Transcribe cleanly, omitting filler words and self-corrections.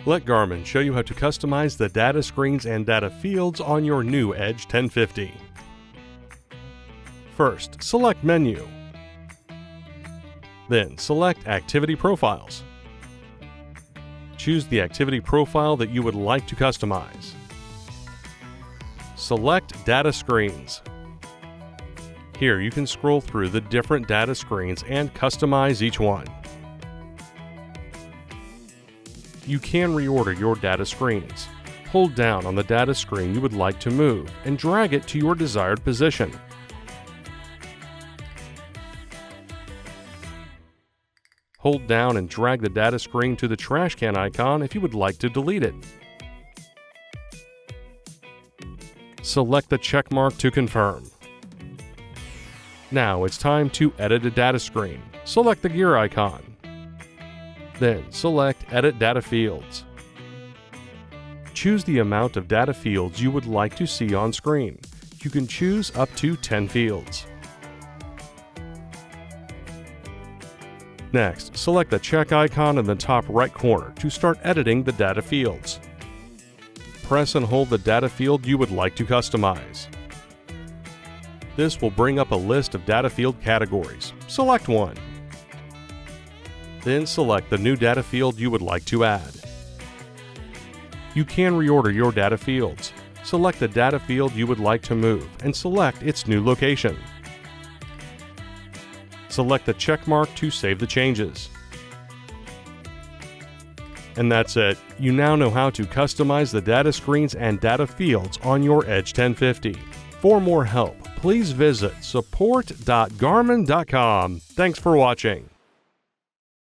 Let Garmin show you how to customize the data screens and data fields on your new Edge1050. First, select Menu. Then select Activity Profiles. Choose the activity profile that you would like to customize. Select Data Screens. Here you can scroll through the different data screens and customize each one. You can reorder your data screens. Hold down on the data screen you would like to move and drag it to your desired position. Hold down and drag the data screen to the trash can icon if you would like to delete it. Select the check mark to confirm. Now it's time to edit a data screen. Select the gear icon. Then select Edit Data Fields. Choose the amount of data fields you would like to see on screen. You can choose up to 10 fields. Next, select the check icon in the top right corner to start editing the data fields. Press and hold the data field you would like to customize. This will bring up a list of data field categories. Select one. Then select the new data field you would like to add. You can reorder your data fields. Select the data field you would like to move and select its new location. Select the check mark to save the changes. And that's it. You now know how to customize the data screens and data fields on your Edge1050. For more help, please visit support.garmin.com. Thanks for watching.